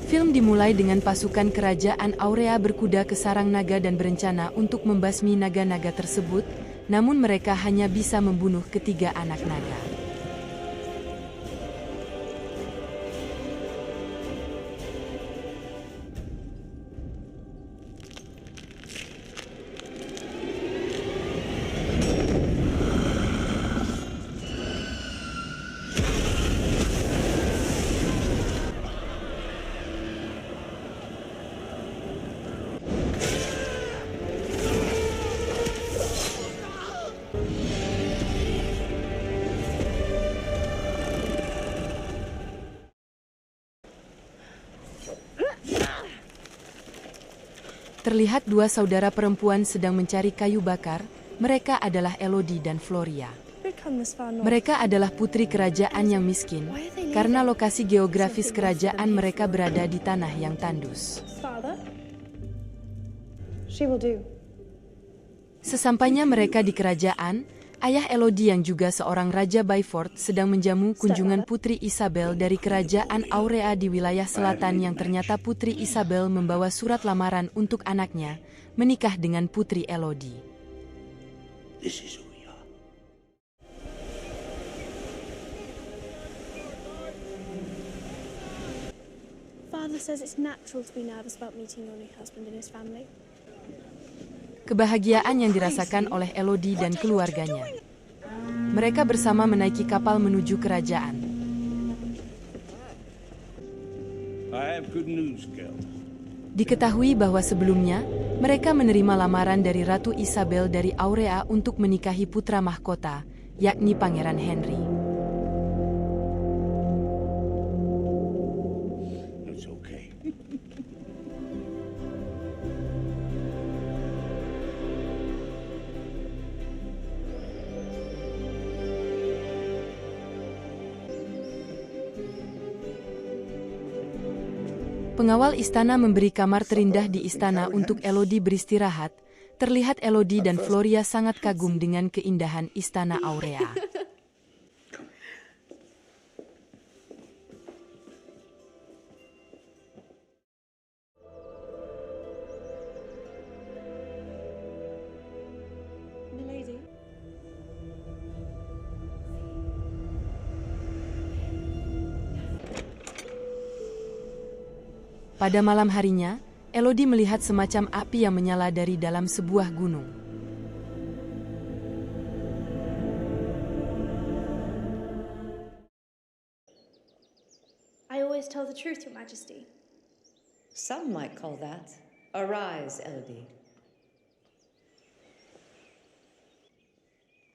Film dimulai dengan pasukan kerajaan Aurea berkuda ke sarang naga dan berencana untuk membasmi naga-naga tersebut, namun mereka hanya bisa membunuh ketiga anak naga. Terlihat dua saudara perempuan sedang mencari kayu bakar. Mereka adalah Elodie dan Floria. Mereka adalah putri kerajaan yang miskin, karena lokasi geografis kerajaan mereka berada di tanah yang tandus. Sesampainya mereka di kerajaan, ayah Elodie yang juga seorang Raja Byford sedang menjamu kunjungan Putri Isabel dari kerajaan Aurea di wilayah selatan yang ternyata Putri Isabel membawa surat lamaran untuk anaknya, menikah dengan Putri Elodie. Father says it's natural to be nervous about meeting your new husband and his family. Kebahagiaan yang dirasakan oleh Elodie dan keluarganya. Mereka bersama menaiki kapal menuju kerajaan. Diketahui bahwa sebelumnya, mereka menerima lamaran dari Ratu Isabel dari Aurea untuk menikahi putra mahkota, yakni Pangeran Henry. Pengawal istana memberi kamar terindah di istana untuk Elodie beristirahat. Terlihat Elodie dan Floria sangat kagum dengan keindahan istana Aurea. Pada malam harinya, Elodie melihat semacam api yang menyala dari dalam sebuah gunung. I always tell the truth, Your Majesty. Some might call that. Arise, Elodie.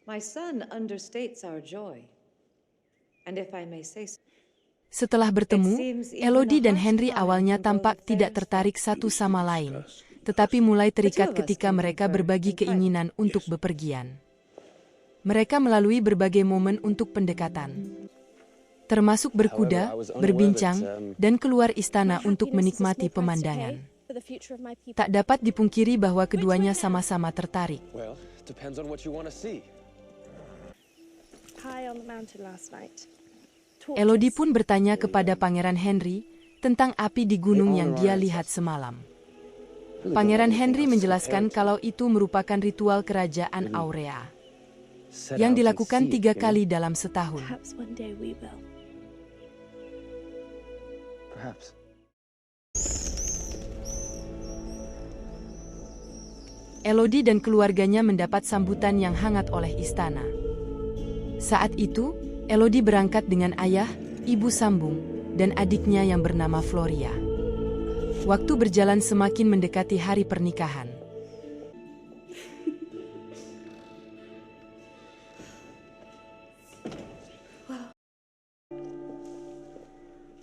My son understates our joy. And if I may say so, Setelah bertemu, Elodie dan Henry awalnya tampak tidak tertarik satu sama lain, tetapi mulai terikat ketika mereka berbagi keinginan untuk bepergian. Mereka melalui berbagai momen untuk pendekatan, termasuk berkuda, berbincang, dan keluar istana untuk menikmati pemandangan. Tak dapat dipungkiri bahwa keduanya sama-sama tertarik. High on the mountain last night. Elodie pun bertanya kepada Pangeran Henry tentang api di gunung yang dia lihat semalam. Pangeran Henry menjelaskan kalau itu merupakan ritual kerajaan Aurea yang dilakukan 3 kali dalam setahun. Perhaps one day we will. Elodie dan keluarganya mendapat sambutan yang hangat oleh istana. Saat itu, Elodie berangkat dengan ayah, ibu sambung, dan adiknya yang bernama Floria. Waktu berjalan semakin mendekati hari pernikahan.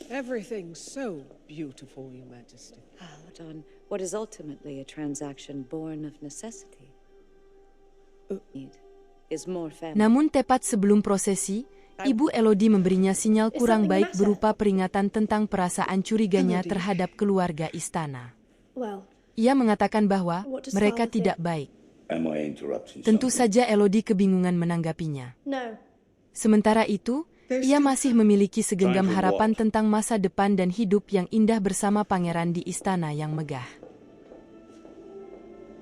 Everything's so beautiful, Your Majesty. on what is ultimately a transaction born of necessity. Is more family. Namun tepat sebelum prosesi, Ibu Elodie memberinya sinyal kurang baik berupa peringatan tentang perasaan curiganya terhadap keluarga istana. Ia mengatakan bahwa mereka tidak baik. Tentu saja Elodie kebingungan menanggapinya. Sementara itu, Ia masih memiliki segenggam harapan tentang masa depan dan hidup yang indah bersama pangeran di istana yang megah.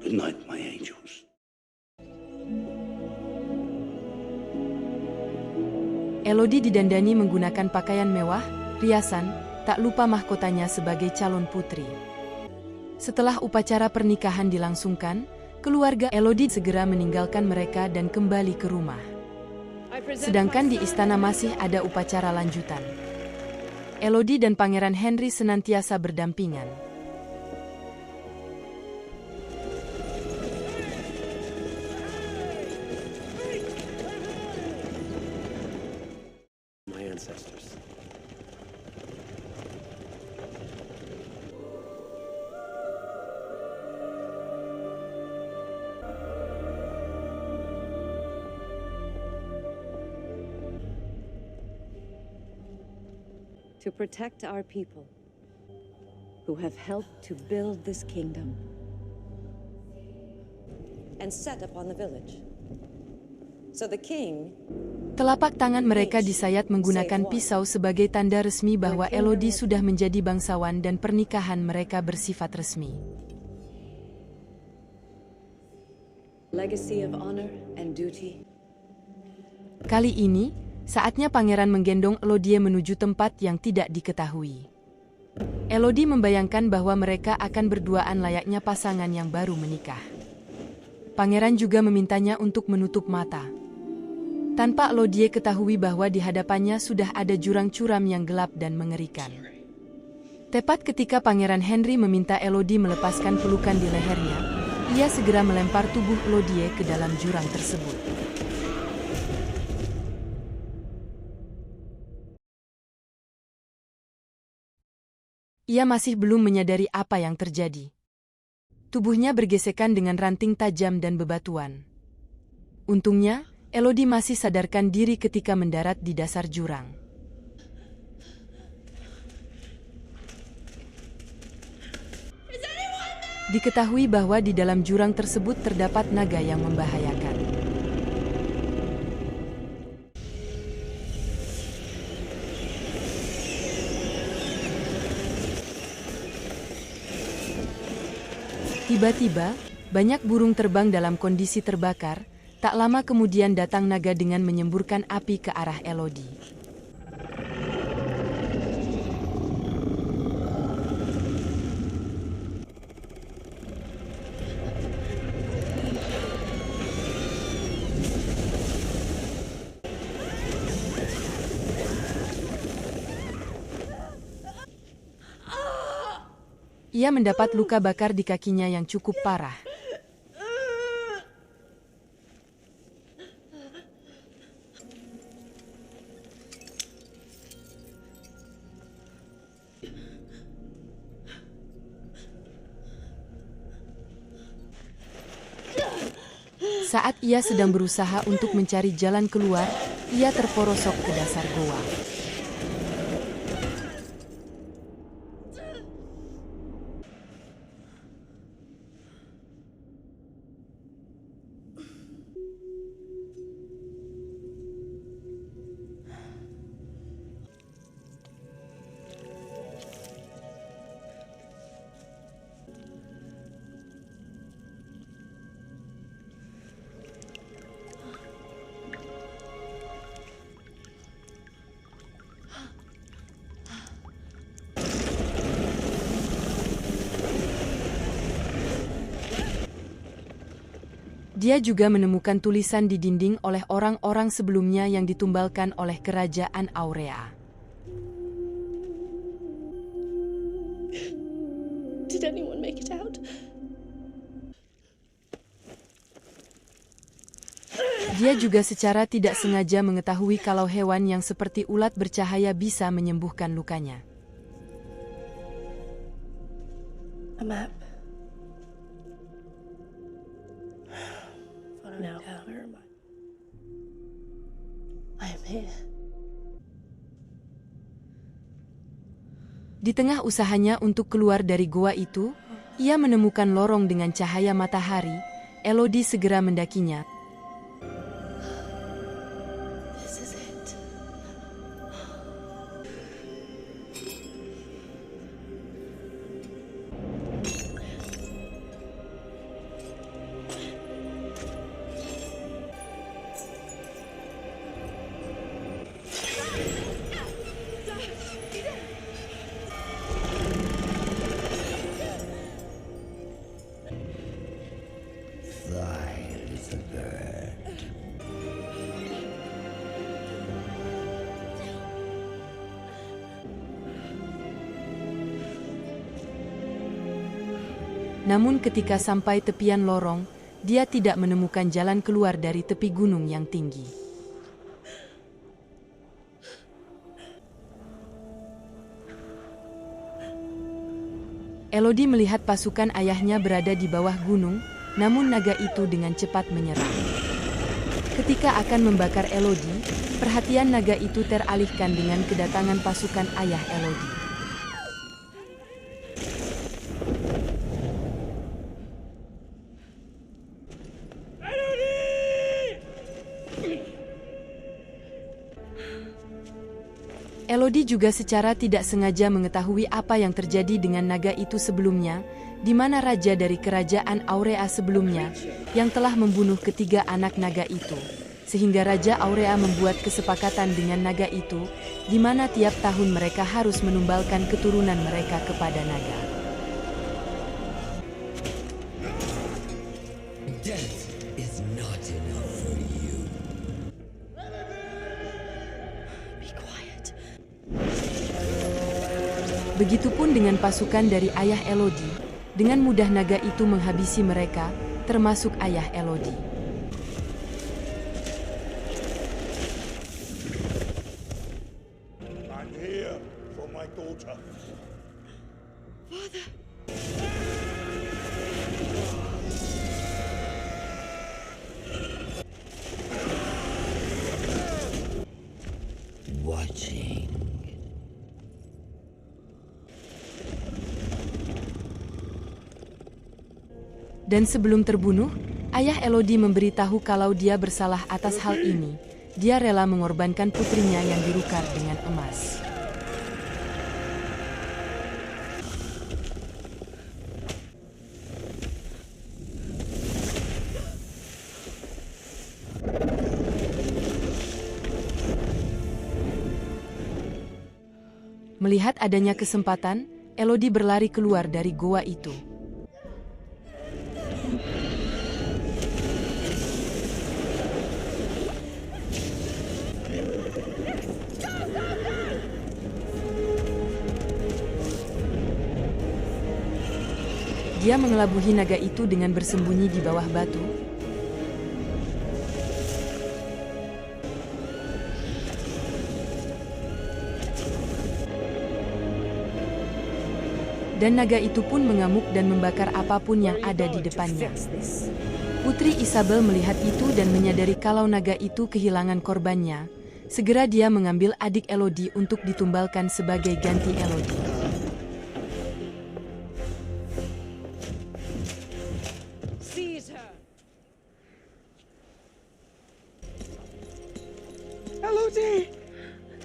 Good night, my angels. Elodie didandani menggunakan pakaian mewah, riasan, tak lupa mahkotanya sebagai calon putri. Setelah upacara pernikahan dilangsungkan, keluarga Elodie segera meninggalkan mereka dan kembali ke rumah. Sedangkan di istana masih ada upacara lanjutan. Elodie dan Pangeran Henry senantiasa berdampingan. My ancestors. To protect our people who have helped to build this kingdom and set upon the village. So the king. Telapak tangan mereka disayat menggunakan pisau sebagai tanda resmi bahwa Elodie sudah menjadi bangsawan dan pernikahan mereka bersifat resmi. Legacy of honor and duty. Kali ini, saatnya pangeran menggendong Elodie menuju tempat yang tidak diketahui. Elodie membayangkan bahwa mereka akan berduaan layaknya pasangan yang baru menikah. Pangeran juga memintanya untuk menutup mata. Tanpa Elodie ketahui bahwa di hadapannya sudah ada jurang curam yang gelap dan mengerikan. Tepat ketika Pangeran Henry meminta Elodie melepaskan pelukan di lehernya, ia segera melempar tubuh Elodie ke dalam jurang tersebut. Ia masih belum menyadari apa yang terjadi. Tubuhnya bergesekan dengan ranting tajam dan bebatuan. Untungnya, Elodie masih sadarkan diri ketika mendarat di dasar jurang. Diketahui bahwa di dalam jurang tersebut terdapat naga yang membahayakan. Tiba-tiba, banyak burung terbang dalam kondisi terbakar. Tak lama kemudian datang naga dengan menyemburkan api ke arah Elodie. Ia mendapat luka bakar di kakinya yang cukup parah. Saat ia sedang berusaha untuk mencari jalan keluar, ia terperosok ke dasar goa. Dia juga menemukan tulisan di dinding oleh orang-orang sebelumnya yang ditumbalkan oleh kerajaan Aurea. Did anyone make it out? Dia juga secara tidak sengaja mengetahui kalau hewan yang seperti ulat bercahaya bisa menyembuhkan lukanya. A map. Now, where am I? I am here. Di tengah usahanya untuk keluar dari goa itu, ia menemukan lorong dengan cahaya matahari. Elodie segera mendakinya. This is it. Namun ketika sampai tepian lorong, dia tidak menemukan jalan keluar dari tepi gunung yang tinggi. Elodie melihat pasukan ayahnya berada di bawah gunung, namun naga itu dengan cepat menyerang. Ketika akan membakar Elodie, perhatian naga itu teralihkan dengan kedatangan pasukan ayah Elodie. Elodie juga secara tidak sengaja mengetahui apa yang terjadi dengan naga itu sebelumnya, di mana raja dari kerajaan Aurea sebelumnya, yang telah membunuh ketiga anak naga itu. Sehingga Raja Aurea membuat kesepakatan dengan naga itu, di mana tiap tahun mereka harus menumbalkan keturunan mereka kepada naga. Death is not enough for you. Be quiet. Begitupun dengan pasukan dari ayah Elodie, dengan mudah naga itu menghabisi mereka, termasuk ayah Elodie. I'm here for my daughter. Watching. Dan sebelum terbunuh, ayah Elodie memberitahu kalau dia bersalah atas hal ini. Dia rela mengorbankan putrinya yang dirukar dengan emas. Melihat adanya kesempatan, Elodie berlari keluar dari goa itu. Dia mengelabuhi naga itu dengan bersembunyi di bawah batu. Dan naga itu pun mengamuk dan membakar apapun yang ada di depannya. Putri Isabel melihat itu dan menyadari kalau naga itu kehilangan korbannya. Segera dia mengambil adik Elodie untuk ditumbalkan sebagai ganti Elodie.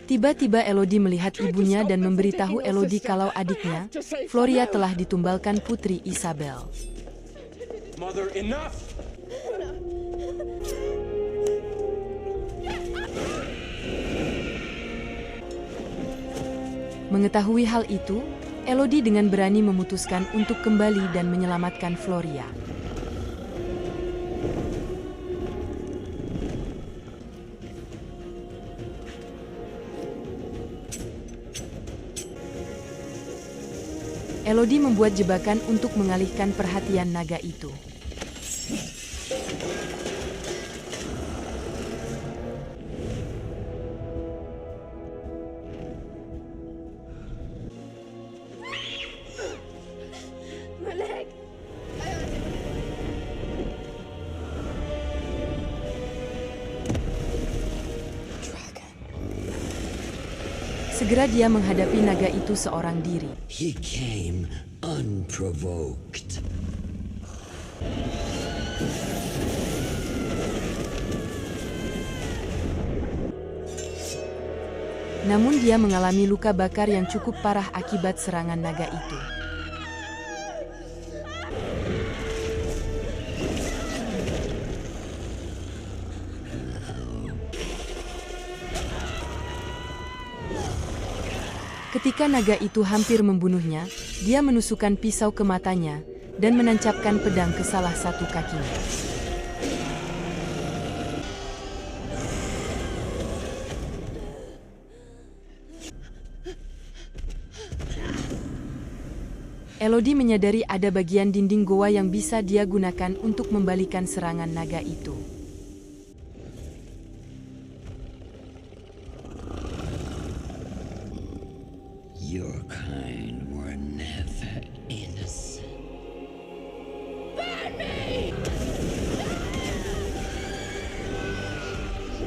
Tiba-tiba Elodie melihat ibunya dan memberitahu Elodie kalau adiknya, Floria, telah ditumbalkan Putri Isabel. Mother, enough! Mengetahui hal itu, Elodie dengan berani memutuskan untuk kembali dan menyelamatkan Floria. Elodie membuat jebakan untuk mengalihkan perhatian naga itu. My leg! Segera dia menghadapi naga itu seorang diri. He came unprovoked. Namun dia mengalami luka bakar yang cukup parah akibat serangan naga itu. Ketika naga itu hampir membunuhnya, dia menusukkan pisau ke matanya dan menancapkan pedang ke salah satu kakinya. Elodie menyadari ada bagian dinding goa yang bisa dia gunakan untuk membalikan serangan naga itu. Your kind were never innocent.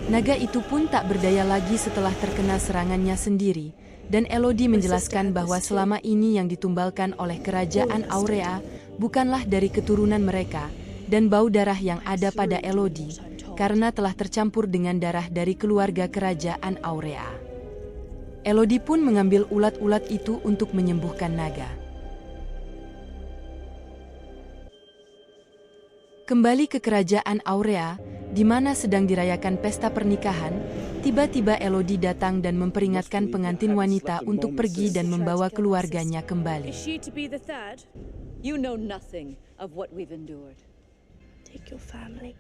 Naga itu pun tak berdaya lagi setelah terkena serangannya sendiri, dan Elodie menjelaskan bahwa selama ini yang ditumbalkan oleh kerajaan Aurea bukanlah dari keturunan mereka, dan bau darah yang ada pada Elodie karena telah tercampur dengan darah dari keluarga kerajaan Aurea. Elodie pun mengambil ulat-ulat itu untuk menyembuhkan naga. Kembali ke kerajaan Aurea, di mana sedang dirayakan pesta pernikahan, tiba-tiba Elodie datang dan memperingatkan pengantin wanita untuk pergi dan membawa keluarganya kembali. Is she to be the third? You know nothing of what we've endured. Take your family.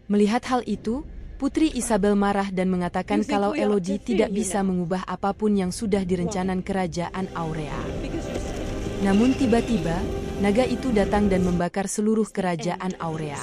Melihat hal itu, Putri Isabel marah dan mengatakan kalau Elodie tidak bisa mengubah apapun yang sudah direncanakan kerajaan Aurea. Namun tiba-tiba, naga itu datang dan membakar seluruh kerajaan Aurea.